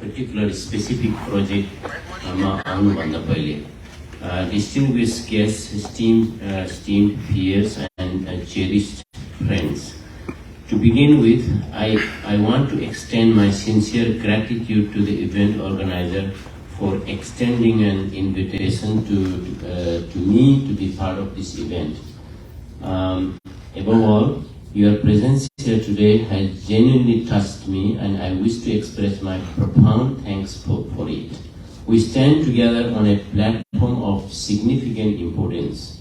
particular specific project distinguished guests, esteemed peers, and cherished friends. To begin with, I want to extend my sincere gratitude to the event organizer for extending an invitation to me to be part of this event. Above all, your presence here today has genuinely touched me, and I wish to express my profound thanks for it. We stand together on a platform of significant importance,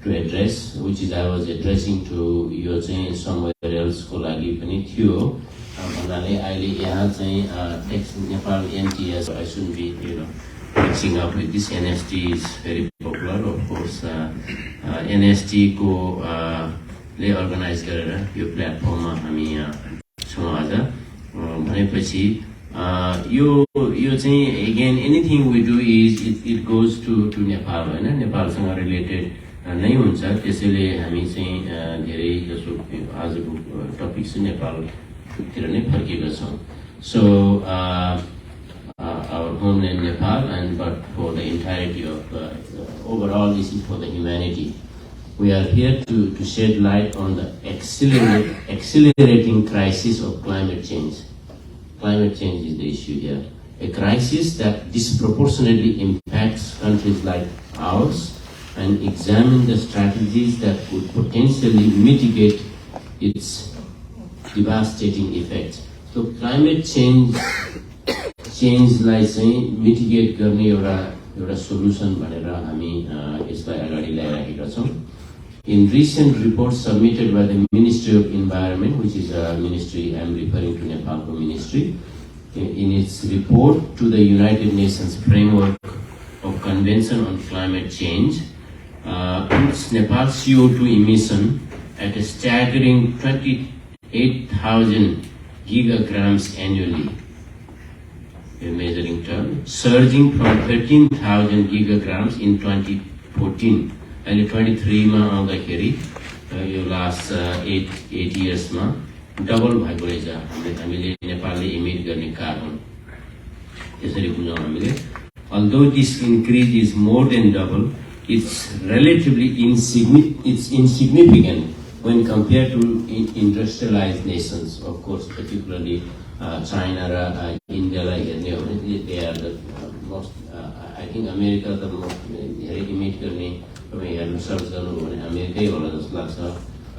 to address, which is I was addressing to you somewhere else ko लागि पनि थियो भन्नाले अहिले यहाँ चाहिँ Nepal NTS, I shouldn't be mixing up with this. NST is very popular, of course. NST को ले organize गरेर यो प्लेटफर्ममा हामी यहाँ छौं आज भनेपछि यो चाहिँ again anything we do is it goes to Nepal, नेपालसँग रिलेटेड नै हुन्छ, त्यसैले हामी चाहिँ धेरै जसो आजको टपिक चाहिँ नेपालतिर नै फर्केका छौं. So our homeland Nepal, but for the entirety of overall this is for the humanity. We are here to shed light on the accelerating crisis of climate change. Climate change is the issue here. A crisis that disproportionately impacts countries like ours, and examine the strategies that could potentially mitigate its devastating effects. So climate change लाई चाहिँ mitigate गर्ने एउटा solution भनेर हामी यसलाई अगाडि ल्याइरहेका छौं. In recent reports submitted by the Ministry of Environment, which is a ministry, I am referring to Nepal ministry, in its report to the United Nations Framework of Convention on Climate Change, puts Nepal's CO2 emission at a staggering 28,000 gigagrams annually, a measuring term, surging from 13,000 gigagrams in 2014. And 23 ma आउँदाखेरि यो last 8 years मा double भएको रहेछ हामीले नेपालले emit गर्ने carbon. त्यसरी बुझौं हामीले. Although this increase is more than double, it's relatively insignificant when compared to industrialized nations, of course, particularly China, India, they are the most, I think America the most emit गर्ने search गर्नु भने अमेरिकै होला जस्तो लाग्छ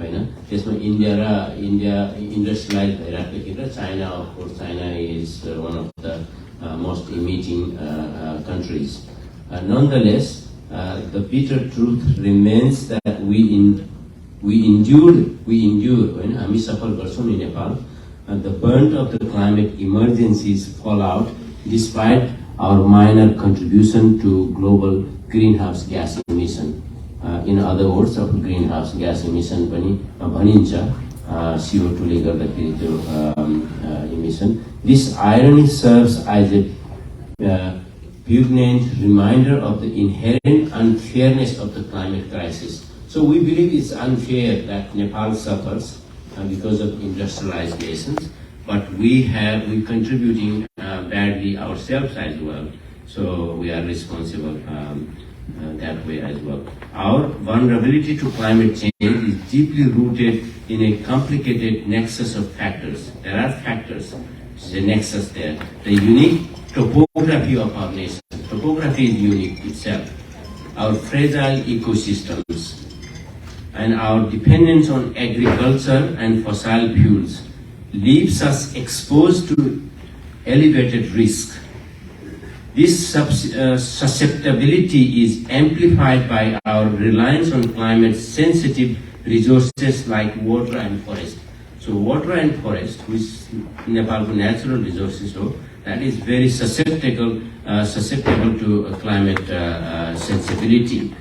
हैन. त्यसमा India industrialise भइराखेको र China, of course, China is one of the most emitting countries. Nonetheless, the bitter truth remains that we endure when हामी सफल गर्छौं in Nepal, the brunt of the climate emergencies fallout despite our minor contribution to global greenhouse gas emission. In other words, of greenhouse gas emission पनि भनिन्छ CO2 ले गर्दाखेरि त्यो emission. This irony serves as a poignant reminder of the inherent unfairness of the climate crisis. So we believe it's unfair that Nepal suffers because of industrialized nations, but we contributing badly ourselves as well. So we are responsible that way as well. Our vulnerability to climate change is deeply rooted in a complicated nexus of factors. There are factors, the nexus there. The unique topography of our nation. Topography is unique itself. Our fragile ecosystems and our dependence on agriculture and fossil fuels leaves us exposed to elevated risk. This susceptibility is amplified by our reliance on climate-sensitive resources like water and forest. So water and forest, which Nepal's natural resources, that is very susceptible to climate sensibility.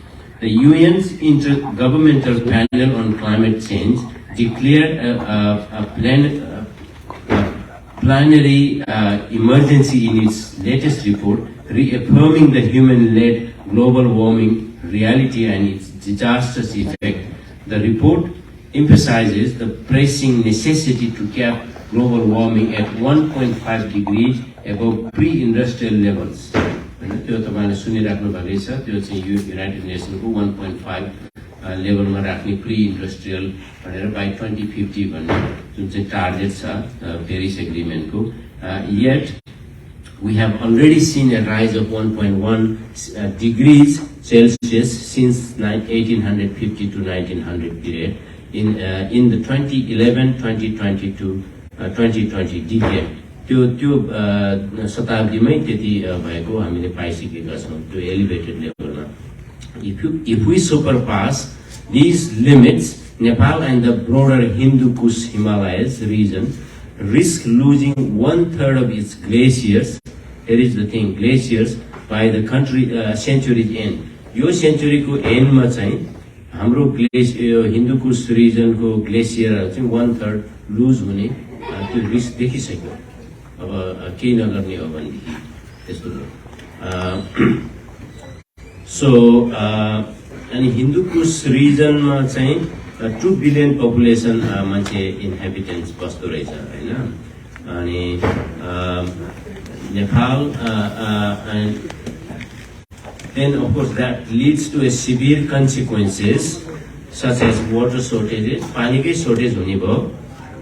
The UN's Intergovernmental Panel on Climate Change declared a planetary emergency in its latest report, reaffirming the human-led global warming reality and its disastrous effect. The report emphasizes the pressing necessity to cap global warming at 1.5 degrees above pre-industrial levels. हैन त्यो तपाईले सुनिराख्नु भएको छ त्यो चाहिँ United नेसनको 1.5 लेभलमा राख्ने प्री इन्डस्ट्रियल भनेर बाइ 2050 भन्ने जुन चाहिँ टार्गेट छ Paris एग्रीमेन्टको yet we have already seen a rise of 1.1 degrees Celsius since 1850 to 1900 period in the 2011-2022 2020 decade. त्यो शताब्दीमै त्यति भएको हामीले पाइसकेका छौं त्यो एलिभेटेड लेभलमा. If we surpass these limits, Nepal and the broader Hindu Kush Himalayas region risk losing 1/3 of its glaciers. Here is the thing, glaciers by the country century's end. यो सेन्चुरीको एन्डमा चाहिँ हाम्रो हिन्दू कुश रिजनको ग्लेसियरहरु चाहिँ 1/3 लुज हुने त्यो रिस्क देखिसक्यो. अब केही नगर्ने हो भने त्यस्तो हो. सो अनि हिन्दू कुश रिजनमा चाहिँ 2 बिलियन पपुलेसन मान्छे इन्हेबिटेन्ट्स बस्दो रहेछ हैन. अनि Nepal and then of course that leads to a severe consequences such as water shortages, पानीकै shortage हुने भयो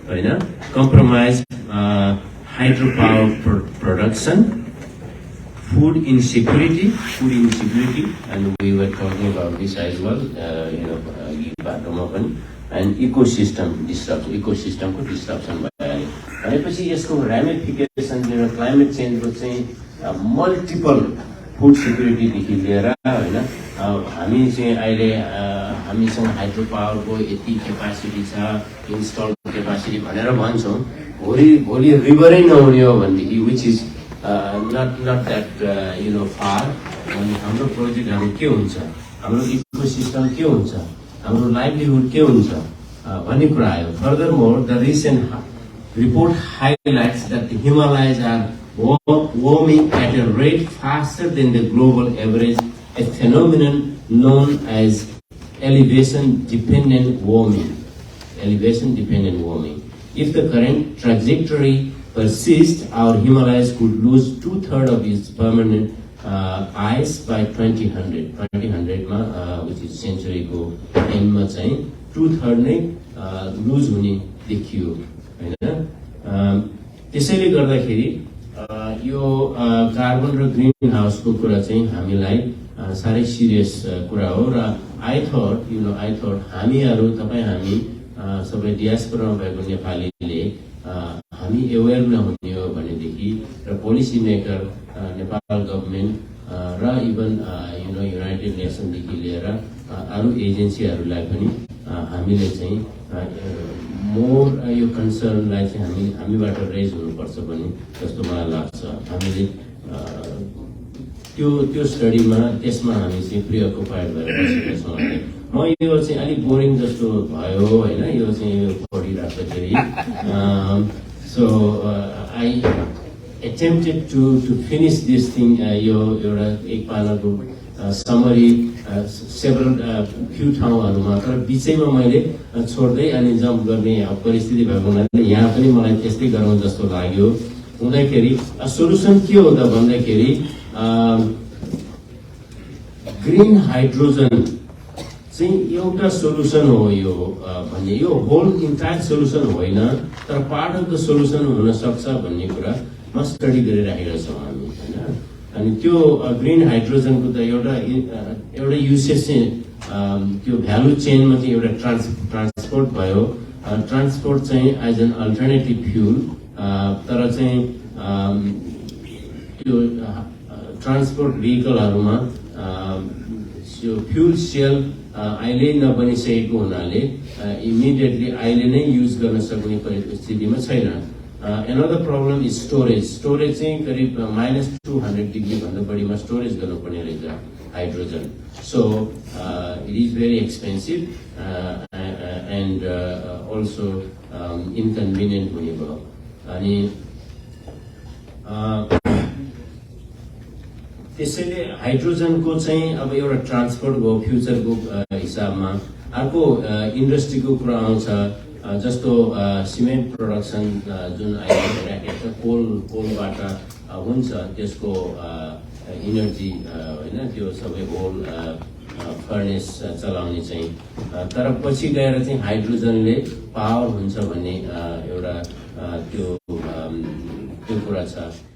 हैन, compromise hydropower production, food insecurity, and we were talking about this as well, and ecosystem disruption भयो. भनेपछि यसको ramification जुन climate change को चाहिँ multiple food security देखि लिएर हैन हामी चाहिँ अहिले हामीसँग हाइड्रो पावरको यति क्यापासिटी छ इन्स्टल क्यापासिटी भनेर भन्छौं. भोलि रिभरै नहुने हो भनेदेखि which is not that far. अनि हाम्रो प्रोजेक्टहरु के हुन्छ, हाम्रो इकोसिस्टम के हुन्छ, हाम्रो लाइभलीहुड के हुन्छ भन्ने कुरा आयो. Furthermore, the recent report highlights that the Himalayas are warming at a rate faster than the global average, a phenomenon known as elevation-dependent warming. If the current trajectory persists, our Himalayas could lose 2/3 of its permanent ice by 2000 which is century को end मा चाहिँ 2/3 नै loose हुने देखियो हैन. त्यसैले गर्दाखेरि यो कार्बन र ग्रीन हाउसको कुरा चाहिँ हामीलाई सारै सिरियस कुरा हो. र आई थॉट हामीहरु हामी सबै डियास्पोरामा भएको नेपालीले हामी अवेयर नहुने हो भनेदेखि र पोलिसी मेकर नेपाल गभर्नमेन्ट र इभन युनाइटेड नेसन देखि लिएर अरु एजेन्सीहरुलाई पनि हामीले चाहिँ मोर यो कन्सर्नलाई चाहिँ हामीबाट रेज हुनुपर्छ भन्ने जस्तो मलाई लाग्छ. हामीले त्यो स्टडीमा त्यसमा हामी चाहिँ प्रिअकुपाइड भएर बसेका छौं. म यो चाहिँ अलि बोरिङ जस्तो भयो हैन यो चाहिँ पढिराख्दाखेरि. So I attempted to finish this thing. यो एउटा एक पानाको summary several few ठाउँहरुमा तर बीचैमा मैले छोड्दै अनि जम्प गर्ने परिस्थिति भएको हुनाले यहाँ पनि मलाई त्यस्तै गरौँ जस्तो लाग्यो. हुँदाखेरि सोलुसन के हो त भन्दाखेरि ग्रीन हाइड्रोजन चाहिँ एउटा सोलुसन हो यो भन्ने. यो होल इन्टायर सोलुसन होइन तर पार्ट अफ द सोलुसन हुन सक्छ भन्ने कुरा म स्टडी गरिरहेका छौं हामी हैन. अनि त्यो ग्रीन हाइड्रोजनको त एउटा युसेज चाहिँ त्यो भ्यालु चेनमा चाहिँ एउटा ट्रान्सपोर्ट भयो. ट्रान्सपोर्ट चाहिँ एज एन अल्टरनेटिभ फ्युल तर चाहिँ त्यो ट्रान्सपोर्ट भेहिकलहरुमा त्यो फ्युल सेल अहिले नबनिसकेको हुनाले इमिडिएटली अहिले नै युज गर्न सक्ने परिस्थितिमा छैन. Another problem is storage. Storage चाहिँ करिब -200 डिग्री भन्दा बढीमा स्टोरेज गर्नुपर्ने रहेछ hydrogen. So it is very expensive and also inconvenient हुने भयो. अनि त्यसैले हाइड्रोजनको चाहिँ अब एउटा ट्रान्सपोर्ट भयो फ्युचरको हिसाबमा. अर्को इन्डस्ट्रीको कुरा आउँछ. जस्तो सिमेन्ट प्रोडक्सन जुन अहिले भइराखेको छ कोलबाट हुन्छ त्यसको इनर्जी हैन त्यो सबै होल फर्नेस चलाउने चाहिँ तर पछि गएर चाहिँ हाइड्रोजनले पावर हुन्छ भन्ने एउटा त्यो कुरा छ